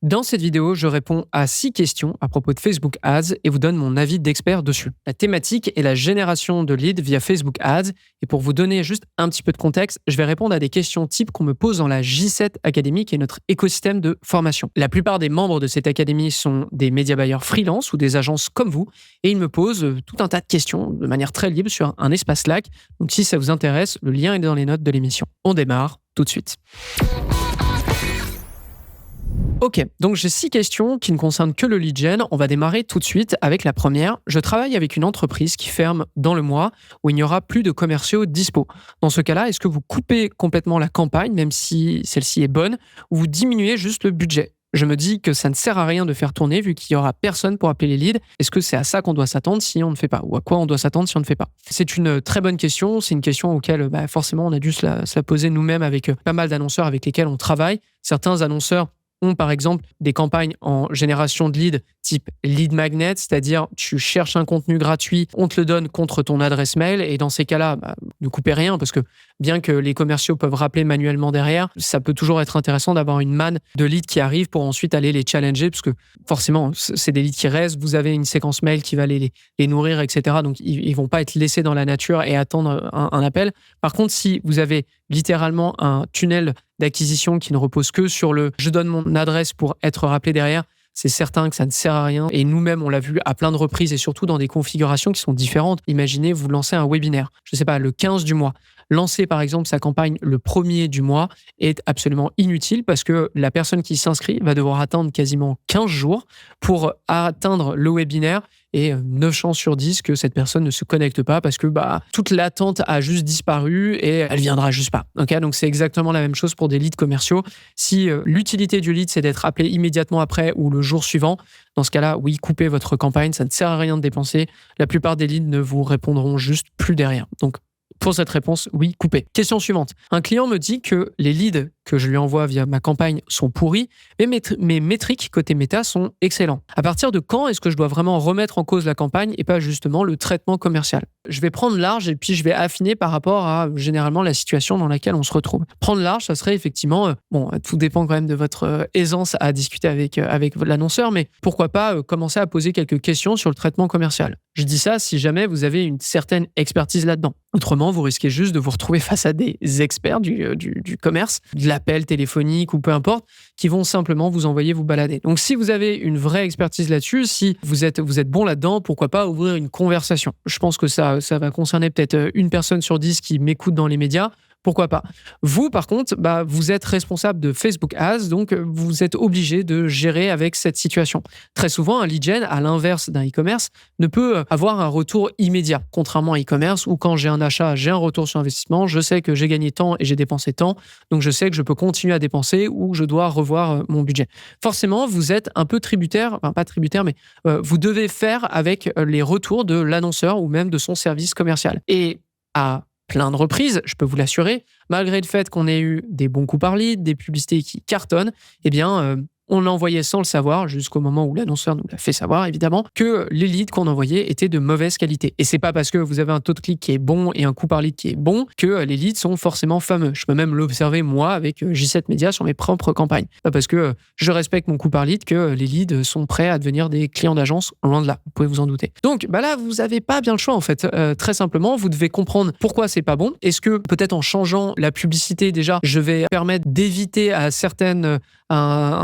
Dans cette vidéo, je réponds à 6 questions à propos de Facebook Ads et vous donne mon avis d'expert dessus. La thématique est la génération de leads via Facebook Ads. Et pour vous donner juste un petit peu de contexte, je vais répondre à des questions types qu'on me pose dans la J7 Academy, qui est notre écosystème de formation. La plupart des membres de cette académie sont des média buyers freelance ou des agences comme vous. Et ils me posent tout un tas de questions de manière très libre sur un espace Slack. Donc si ça vous intéresse, le lien est dans les notes de l'émission. On démarre tout de suite. Ok, donc j'ai 6 questions qui ne concernent que le lead gen. On va démarrer tout de suite avec la première. Je travaille avec une entreprise qui ferme dans le mois où il n'y aura plus de commerciaux dispo. Dans ce cas-là, est-ce que vous coupez complètement la campagne, même si celle-ci est bonne, ou vous diminuez juste le budget ? Je me dis que ça ne sert à rien de faire tourner vu qu'il n'y aura personne pour appeler les leads. Est-ce que c'est à ça qu'on doit s'attendre si on ne fait pas ? Ou à quoi on doit s'attendre si on ne fait pas ? C'est une très bonne question. C'est une question auquel forcément on a dû se la poser nous-mêmes avec pas mal d'annonceurs avec lesquels on travaille. Certains annonceurs ont par exemple des campagnes en génération de leads type lead magnet, c'est-à-dire tu cherches un contenu gratuit, on te le donne contre ton adresse mail et dans ces cas-là, ne coupez rien parce que bien que les commerciaux peuvent rappeler manuellement derrière, ça peut toujours être intéressant d'avoir une manne de leads qui arrivent pour ensuite aller les challenger parce que forcément, c'est des leads qui restent, vous avez une séquence mail qui va les nourrir, etc. Donc, ils vont pas être laissés dans la nature et attendre un appel. Par contre, si vous avez littéralement un tunnel d'acquisition qui ne repose que sur le « je donne mon adresse pour être rappelé derrière », c'est certain que ça ne sert à rien. Et nous-mêmes, on l'a vu à plein de reprises et surtout dans des configurations qui sont différentes. Imaginez, vous lancez un webinaire, je ne sais pas, le 15 du mois. Lancer, par exemple, sa campagne le 1er du mois est absolument inutile parce que la personne qui s'inscrit va devoir attendre quasiment 15 jours pour atteindre le webinaire et 9 chances sur 10 que cette personne ne se connecte pas parce que toute l'attente a juste disparu et elle viendra juste pas. Okay, donc, c'est exactement la même chose pour des leads commerciaux. Si l'utilité du lead, c'est d'être appelé immédiatement après ou le jour suivant, dans ce cas-là, oui, coupez votre campagne, ça ne sert à rien de dépenser. La plupart des leads ne vous répondront juste plus derrière. Donc, pour cette réponse, oui, coupez. Question suivante. Un client me dit que les leads que je lui envoie via ma campagne sont pourris, mais mes métriques côté méta sont excellents. À partir de quand est-ce que je dois vraiment remettre en cause la campagne et pas justement le traitement commercial ? Je vais prendre large et puis je vais affiner par rapport à généralement la situation dans laquelle on se retrouve. Prendre large, ça serait effectivement, tout dépend quand même de votre aisance à discuter avec l'annonceur, mais pourquoi pas commencer à poser quelques questions sur le traitement commercial. Je dis ça si jamais vous avez une certaine expertise là-dedans. Autrement, vous risquez juste de vous retrouver face à des experts du commerce, de l'appel téléphonique ou peu importe, qui vont simplement vous envoyer vous balader. Donc, si vous avez une vraie expertise là-dessus, si vous êtes bon là-dedans, pourquoi pas ouvrir une conversation ? Je pense que ça va concerner peut-être une personne sur 10 qui m'écoute dans les médias. Pourquoi pas ? Vous, par contre, vous êtes responsable de Facebook Ads, donc vous êtes obligé de gérer avec cette situation. Très souvent, un lead gen, à l'inverse d'un e-commerce, ne peut avoir un retour immédiat, contrairement à e-commerce où quand j'ai un achat, j'ai un retour sur investissement, je sais que j'ai gagné tant et j'ai dépensé tant, donc je sais que je peux continuer à dépenser ou je dois revoir mon budget. Forcément, vous êtes un peu tributaire, enfin pas tributaire, mais vous devez faire avec les retours de l'annonceur ou même de son service commercial. Et à plein de reprises, je peux vous l'assurer, malgré le fait qu'on ait eu des bons coups par lead, des publicités qui cartonnent, on l'envoyait sans le savoir, jusqu'au moment où l'annonceur nous l'a fait savoir, évidemment, que les leads qu'on envoyait étaient de mauvaise qualité. Et c'est pas parce que vous avez un taux de clic qui est bon et un coût par lead qui est bon que les leads sont forcément fameux. Je peux même l'observer, moi, avec J7 Media sur mes propres campagnes. Pas parce que je respecte mon coût par lead que les leads sont prêts à devenir des clients d'agence, loin de là, vous pouvez vous en douter. Donc là, vous n'avez pas bien le choix, en fait. Très simplement, vous devez comprendre pourquoi c'est pas bon. Est-ce que, peut-être en changeant la publicité, déjà, je vais permettre d'éviter à un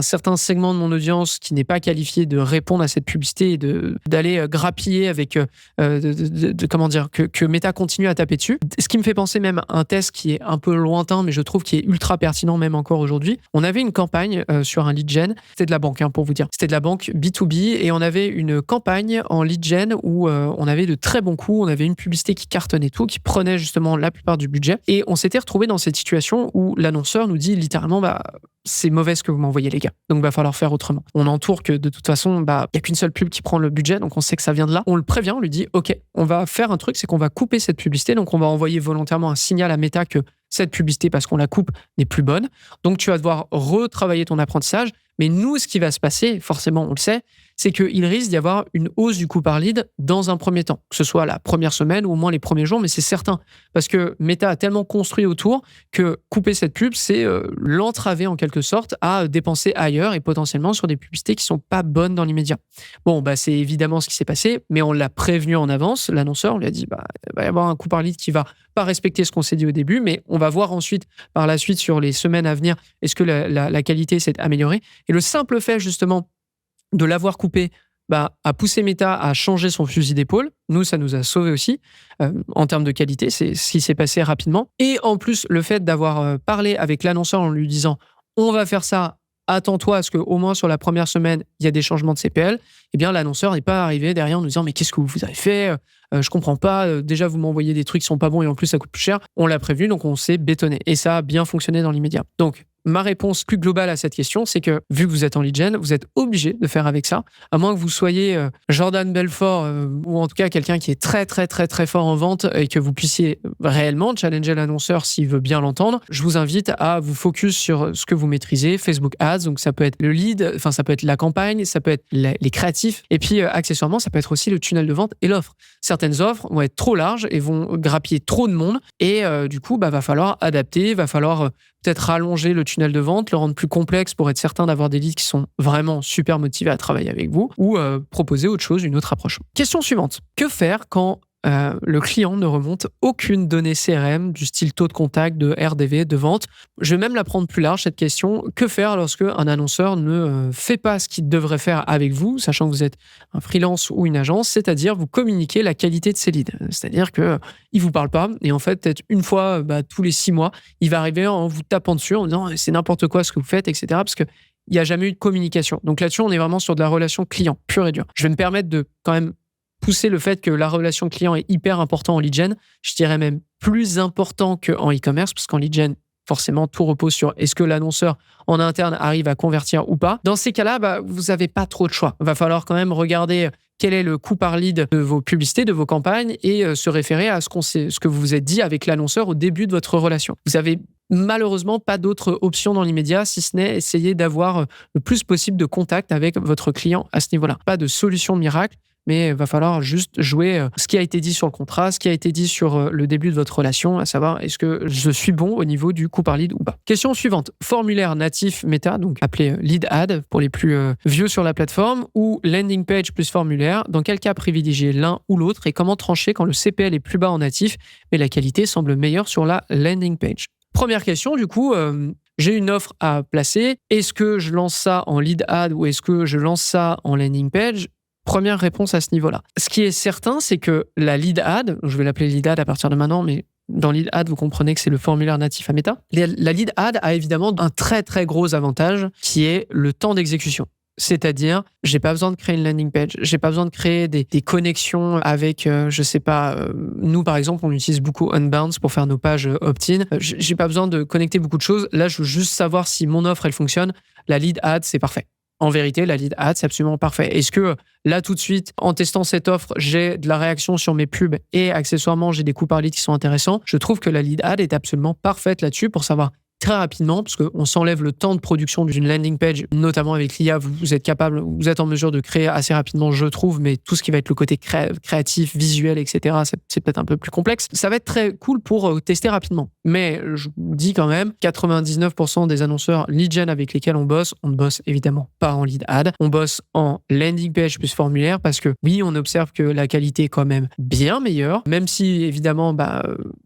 certain segment de mon audience qui n'est pas qualifié de répondre à cette publicité et d'aller grappiller avec que Meta continue à taper dessus. Ce qui me fait penser même à un test qui est un peu lointain, mais je trouve qui est ultra pertinent même encore aujourd'hui. On avait une campagne sur un lead gen, c'était de la banque pour vous dire. C'était de la banque B2B et on avait une campagne en lead gen où on avait de très bons coups, on avait une publicité qui cartonnait tout, qui prenait justement la plupart du budget et on s'était retrouvé dans cette situation où l'annonceur nous dit littéralement c'est mauvais ce que vous m'envoyez les gars, donc va falloir faire autrement. On entoure que de toute façon, il n'y a qu'une seule pub qui prend le budget, donc on sait que ça vient de là. On le prévient, on lui dit ok, on va faire un truc, c'est qu'on va couper cette publicité, donc on va envoyer volontairement un signal à Meta que cette publicité, parce qu'on la coupe, n'est plus bonne. Donc tu vas devoir retravailler ton apprentissage, Mais nous, ce qui va se passer, forcément, on le sait, c'est qu'il risque d'y avoir une hausse du coût par lead dans un premier temps, que ce soit la première semaine ou au moins les premiers jours, mais c'est certain. Parce que Meta a tellement construit autour que couper cette pub, c'est l'entraver en quelque sorte à dépenser ailleurs et potentiellement sur des publicités qui sont pas bonnes dans l'immédiat. Bon, c'est évidemment ce qui s'est passé, mais on l'a prévenu en avance, l'annonceur, on lui a dit, il va y avoir un coût par lead qui va pas respecter ce qu'on s'est dit au début, mais on va voir ensuite, par la suite, sur les semaines à venir, est-ce que la qualité s'est améliorée. Et le simple fait, justement, de l'avoir coupé, a poussé Meta à changer son fusil d'épaule. Nous, ça nous a sauvés aussi en termes de qualité. C'est ce qui s'est passé rapidement. Et en plus, le fait d'avoir parlé avec l'annonceur en lui disant « on va faire ça, attends-toi à ce qu'au moins sur la première semaine, il y a des changements de CPL », eh bien, l'annonceur n'est pas arrivé derrière en nous disant « mais qu'est-ce que vous avez fait ? Je comprends pas. Déjà, vous m'envoyez des trucs qui sont pas bons et en plus, ça coûte plus cher. » On l'a prévenu, donc on s'est bétonné. Et ça a bien fonctionné dans l'immédiat. Donc, ma réponse plus globale à cette question, c'est que vu que vous êtes en lead gen, vous êtes obligé de faire avec ça, à moins que vous soyez Jordan Belfort ou en tout cas quelqu'un qui est très très très très fort en vente et que vous puissiez réellement challenger l'annonceur s'il veut bien l'entendre. Je vous invite à vous focus sur ce que vous maîtrisez, Facebook Ads, donc ça peut être le lead, enfin ça peut être la campagne, ça peut être les créatifs et puis accessoirement ça peut être aussi le tunnel de vente et l'offre. Certaines offres vont être trop larges et vont grappiller trop de monde et du coup va falloir adapter, va falloir peut-être rallonger le tunnel de vente, le rendre plus complexe pour être certain d'avoir des leads qui sont vraiment super motivés à travailler avec vous ou proposer autre chose, une autre approche. Question suivante. Que faire quand le client ne remonte aucune donnée CRM du style taux de contact, de RDV, de vente? Je vais même la prendre plus large, cette question. Que faire lorsque un annonceur ne fait pas ce qu'il devrait faire avec vous, sachant que vous êtes un freelance ou une agence, c'est-à-dire vous communiquer la qualité de ses leads. C'est-à-dire qu'il ne vous parle pas et en fait, peut-être une fois tous les 6 mois, il va arriver en vous tapant dessus, en disant c'est n'importe quoi ce que vous faites, etc. Parce que il n'y a jamais eu de communication. Donc là-dessus, on est vraiment sur de la relation client, pure et dure. Je vais me permettre de quand même pousser le fait que la relation client est hyper important en lead gen. Je dirais même plus important qu'en e-commerce, parce qu'en lead gen, forcément, tout repose sur est-ce que l'annonceur en interne arrive à convertir ou pas. Dans ces cas-là, vous n'avez pas trop de choix. Il va falloir quand même regarder quel est le coût par lead de vos publicités, de vos campagnes et se référer à ce que vous vous êtes dit avec l'annonceur au début de votre relation. Vous avez malheureusement pas d'autre option dans l'immédiat, si ce n'est essayer d'avoir le plus possible de contact avec votre client à ce niveau-là. Pas de solution miracle, mais il va falloir juste jouer ce qui a été dit sur le contrat, ce qui a été dit sur le début de votre relation, à savoir est-ce que je suis bon au niveau du coût par lead ou pas. Question suivante. Formulaire natif Meta, donc appelé lead ad pour les plus vieux sur la plateforme, ou landing page plus formulaire. Dans quel cas privilégier l'un ou l'autre et comment trancher quand le CPL est plus bas en natif mais la qualité semble meilleure sur la landing page? Première question, du coup, j'ai une offre à placer. Est-ce que je lance ça en lead ad ou est-ce que je lance ça en landing page? Première réponse à ce niveau-là. Ce qui est certain, c'est que la lead ad, je vais l'appeler lead ad à partir de maintenant, mais dans lead ad, vous comprenez que c'est le formulaire natif à Meta. La lead ad a évidemment un très très gros avantage qui est le temps d'exécution. C'est-à-dire, j'ai pas besoin de créer une landing page, j'ai pas besoin de créer des connexions avec, je sais pas, nous par exemple, on utilise beaucoup Unbounce pour faire nos pages opt-in. J'ai pas besoin de connecter beaucoup de choses. Là, je veux juste savoir si mon offre, elle fonctionne. La lead ad, c'est parfait. En vérité, la lead ad, c'est absolument parfait. Est-ce que là, tout de suite, en testant cette offre, j'ai de la réaction sur mes pubs et accessoirement, j'ai des coûts par lead qui sont intéressants? Je trouve que la lead ad est absolument parfaite là-dessus pour savoir très rapidement, parce qu'on s'enlève le temps de production d'une landing page, notamment avec l'IA, vous êtes capable, vous êtes en mesure de créer assez rapidement, je trouve, mais tout ce qui va être le côté créatif, visuel, etc., c'est peut-être un peu plus complexe. Ça va être très cool pour tester rapidement. Mais je vous dis quand même, 99% des annonceurs lead gen avec lesquels on ne bosse évidemment pas en lead ad, on bosse en landing page plus formulaire, parce que oui, on observe que la qualité est quand même bien meilleure, même si évidemment,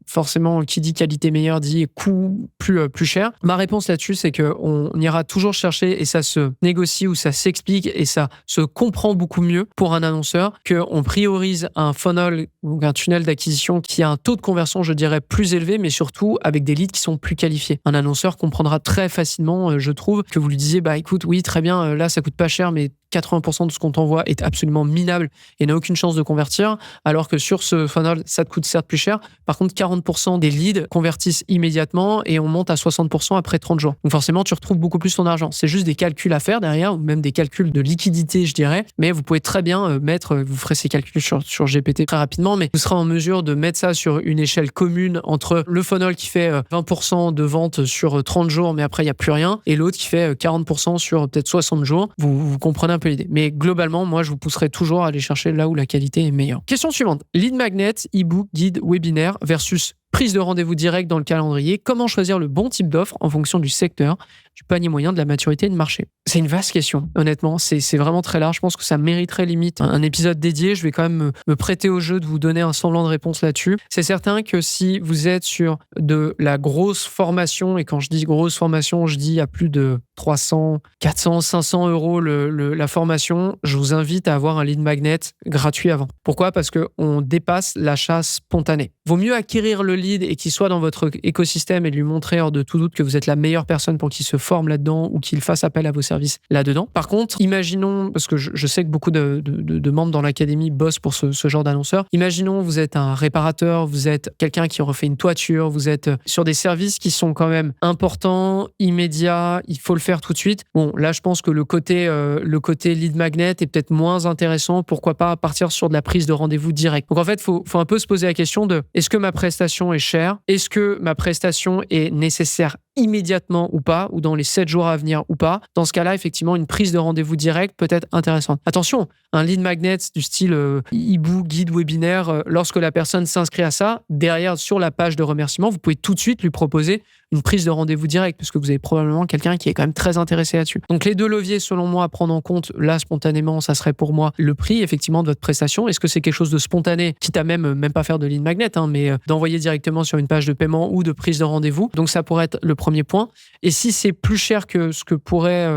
forcément, qui dit qualité meilleure dit coût plus cher. Ma réponse là-dessus, c'est qu'on ira toujours chercher et ça se négocie ou ça s'explique et ça se comprend beaucoup mieux pour un annonceur qu'on priorise un funnel ou un tunnel d'acquisition qui a un taux de conversion, je dirais, plus élevé, mais surtout avec des leads qui sont plus qualifiés. Un annonceur comprendra très facilement, je trouve, que vous lui disiez, écoute, oui, très bien, là, ça coûte pas cher, mais 80% de ce qu'on t'envoie est absolument minable et n'a aucune chance de convertir, alors que sur ce funnel, ça te coûte certes plus cher. Par contre, 40% des leads convertissent immédiatement et on monte à 60% après 30 jours. Donc forcément, tu retrouves beaucoup plus ton argent. C'est juste des calculs à faire derrière, ou même des calculs de liquidité, je dirais. Mais vous pouvez très bien vous ferez ces calculs sur GPT très rapidement, mais vous serez en mesure de mettre ça sur une échelle commune entre le funnel qui fait 20% de vente sur 30 jours, mais après, il n'y a plus rien, et l'autre qui fait 40% sur peut-être 60 jours. Vous comprenez un peu l'idée. Mais globalement, moi, je vous pousserai toujours à aller chercher là où la qualité est meilleure. Question suivante. Lead magnet, e-book, guide, webinaire versus prise de rendez-vous direct dans le calendrier. Comment choisir le bon type d'offre en fonction du secteur, du panier moyen, de la maturité de marché? C'est une vaste question, honnêtement. C'est vraiment très large. Je pense que ça mériterait limite un épisode dédié. Je vais quand même me prêter au jeu de vous donner un semblant de réponse là-dessus. C'est certain que si vous êtes sur de la grosse formation, et quand je dis grosse formation, je dis à plus de 300, 400, 500 euros la formation, je vous invite à avoir un lead magnet gratuit avant. Pourquoi? Parce qu'on dépasse l'achat spontané. Vaut mieux acquérir le lead et qu'il soit dans votre écosystème et lui montrer hors de tout doute que vous êtes la meilleure personne pour qu'il se forme là-dedans ou qu'il fasse appel à vos services là-dedans. Par contre, imaginons, parce que je sais que beaucoup de membres dans l'académie bossent pour ce genre d'annonceurs, imaginons vous êtes un réparateur, vous êtes quelqu'un qui refait une toiture, vous êtes sur des services qui sont quand même importants, immédiats, il faut le faire tout de suite. Bon, là, je pense que le côté lead magnet est peut-être moins intéressant. Pourquoi pas partir sur de la prise de rendez-vous direct. Donc en fait, faut un peu se poser la question de est-ce que ma prestation est chère? Est-ce que ma prestation est nécessaire immédiatement ou pas, ou dans les 7 jours à venir ou pas? Dans ce cas-là, effectivement, une prise de rendez-vous direct peut être intéressante. Attention, un lead magnet du style e-book, guide, webinaire, lorsque la personne s'inscrit à ça, derrière, sur la page de remerciement, vous pouvez tout de suite lui proposer une prise de rendez-vous direct, parce que vous avez probablement quelqu'un qui est quand même très intéressé là-dessus. Donc les deux leviers, selon moi, à prendre en compte, là, spontanément, ça serait pour moi le prix, effectivement, de votre prestation. Est-ce que c'est quelque chose de spontané, quitte à même pas faire de lead magnet, mais d'envoyer directement sur une page de paiement ou de prise de rendez-vous? Donc ça pourrait être le premier point. Et si c'est plus cher que ce que pourrait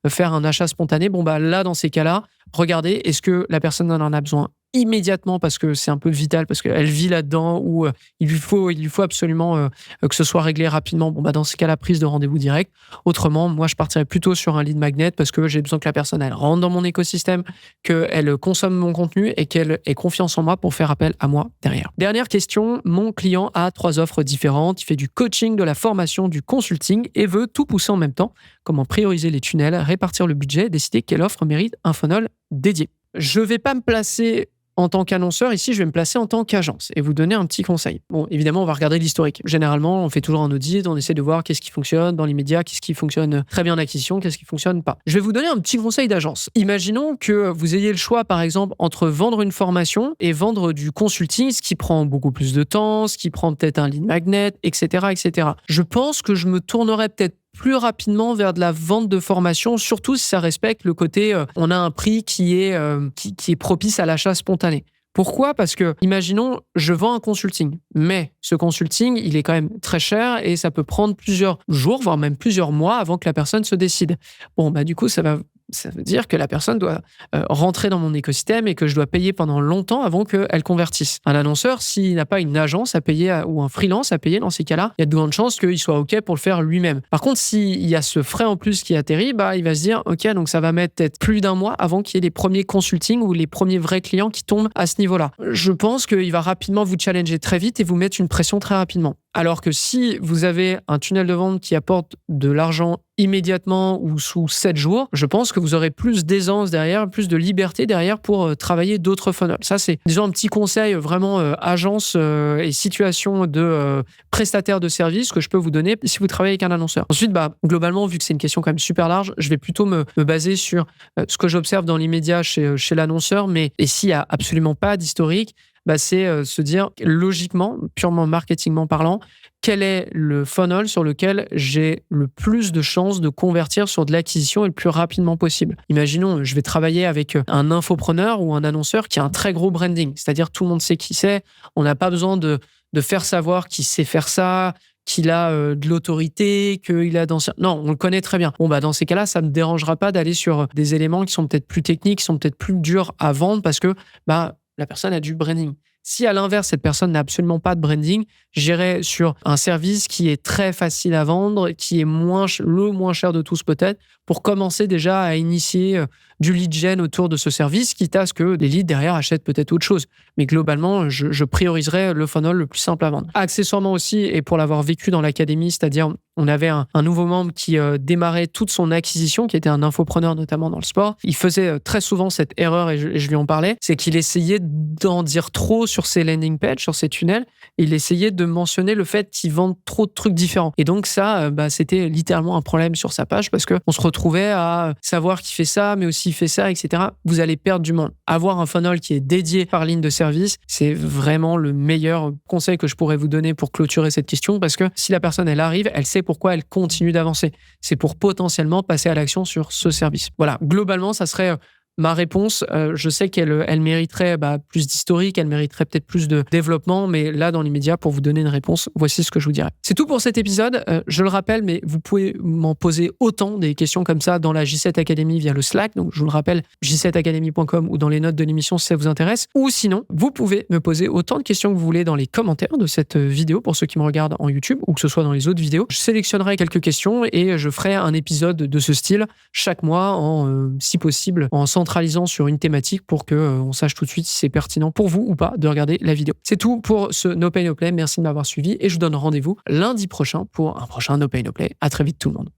faire un achat spontané, bon bah là, dans ces cas-là, regardez, est-ce que la personne en a besoin immédiatement parce que c'est un peu vital, parce qu'elle vit là-dedans, ou il lui faut absolument que ce soit réglé rapidement. Bon, bah dans ces cas-là, prise de rendez-vous direct. Autrement, moi, je partirais plutôt sur un lead magnet parce que j'ai besoin que la personne, elle rentre dans mon écosystème, qu'elle consomme mon contenu et qu'elle ait confiance en moi pour faire appel à moi derrière. Dernière question. Mon client a 3 offres différentes. Il fait du coaching, de la formation, du consulting et veut tout pousser en même temps. Comment prioriser les tunnels, répartir le budget, décider quelle offre mérite un funnel dédié. Je ne vais pas me placer en tant qu'annonceur, ici, je vais me placer en tant qu'agence et vous donner un petit conseil. Bon, évidemment, on va regarder l'historique. Généralement, on fait toujours un audit, on essaie de voir qu'est-ce qui fonctionne dans l'immédiat, qu'est-ce qui fonctionne très bien en acquisition, qu'est-ce qui fonctionne pas. Je vais vous donner un petit conseil d'agence. Imaginons que vous ayez le choix, par exemple, entre vendre une formation et vendre du consulting, ce qui prend beaucoup plus de temps, ce qui prend peut-être un lead magnet, etc., etc. Je pense que je me tournerais peut-être plus rapidement vers de la vente de formation, surtout si ça respecte le côté on a un prix qui est propice à l'achat spontané. Pourquoi? Parce que, imaginons, je vends un consulting, mais ce consulting, il est quand même très cher et ça peut prendre plusieurs jours, voire même plusieurs mois avant que la personne se décide. Bon, bah du coup, ça veut dire que la personne doit rentrer dans mon écosystème et que je dois payer pendant longtemps avant qu'elle convertisse. Un annonceur, s'il n'a pas une agence à payer ou un freelance à payer, dans ces cas-là, il y a de grandes chances qu'il soit OK pour le faire lui-même. Par contre, s'il y a ce frais en plus qui atterrit, bah, il va se dire OK, donc ça va mettre peut-être plus d'1 mois avant qu'il y ait les premiers consultings ou les premiers vrais clients qui tombent à ce niveau-là. Je pense qu'il va rapidement vous challenger très vite et vous mettre une pression très rapidement. Alors que si vous avez un tunnel de vente qui apporte de l'argent immédiatement ou sous 7 jours, je pense que vous aurez plus d'aisance derrière, plus de liberté derrière pour travailler d'autres funnels. Ça, c'est disons un petit conseil vraiment agence et situation de prestataire de service que je peux vous donner si vous travaillez avec un annonceur. Ensuite, globalement, vu que c'est une question quand même super large, je vais plutôt me baser sur ce que j'observe dans l'immédiat chez l'annonceur, et s'il n'y a absolument pas d'historique, c'est se dire logiquement, purement marketingment parlant, quel est le funnel sur lequel j'ai le plus de chances de convertir sur de l'acquisition et le plus rapidement possible. Imaginons, je vais travailler avec un infopreneur ou un annonceur qui a un très gros branding, c'est-à-dire tout le monde sait qui c'est, on n'a pas besoin de faire savoir qu'il sait faire ça, qu'il a de l'autorité, qu'il a d'anciens... Non, on le connaît très bien. Bon, dans ces cas-là, ça ne me dérangera pas d'aller sur des éléments qui sont peut-être plus techniques, qui sont peut-être plus durs à vendre parce que la personne a du branding. Si à l'inverse, cette personne n'a absolument pas de branding, j'irai sur un service qui est très facile à vendre, qui est le moins cher de tous peut-être, pour commencer déjà à initier du lead gen autour de ce service, quitte à ce que les leads derrière achètent peut-être autre chose. Mais globalement, je prioriserais le funnel le plus simple à vendre. Accessoirement aussi, et pour l'avoir vécu dans l'académie, c'est-à-dire on avait un nouveau membre qui démarrait toute son acquisition, qui était un infopreneur notamment dans le sport. Il faisait très souvent cette erreur, et je lui en parlais, c'est qu'il essayait d'en dire trop sur ses landing pages, sur ses tunnels. Il essayait de mentionner le fait qu'il vend trop de trucs différents. Et donc ça, c'était littéralement un problème sur sa page parce qu'on se retrouvait à savoir qu'il fait ça, mais aussi il fait ça, etc. Vous allez perdre du monde. Avoir un funnel qui est dédié par ligne de service, c'est vraiment le meilleur conseil que je pourrais vous donner pour clôturer cette question, parce que si la personne, elle arrive, elle sait pourquoi elle continue d'avancer. C'est pour potentiellement passer à l'action sur ce service. Voilà, globalement, ça serait ma réponse. Je sais qu'elle mériterait plus d'historique, elle mériterait peut-être plus de développement, mais là, dans l'immédiat, pour vous donner une réponse, voici ce que je vous dirais. C'est tout pour cet épisode. Je le rappelle, mais vous pouvez m'en poser autant des questions comme ça dans la J7 Academy via le Slack. Donc, je vous le rappelle, j7academy.com ou dans les notes de l'émission si ça vous intéresse. Ou sinon, vous pouvez me poser autant de questions que vous voulez dans les commentaires de cette vidéo pour ceux qui me regardent en YouTube ou que ce soit dans les autres vidéos. Je sélectionnerai quelques questions et je ferai un épisode de ce style chaque mois si possible, en centralisant sur une thématique pour qu'on sache tout de suite si c'est pertinent pour vous ou pas de regarder la vidéo. C'est tout pour ce No Pay No Play. Merci de m'avoir suivi et je vous donne rendez-vous lundi prochain pour un prochain No Pay No Play. À très vite tout le monde.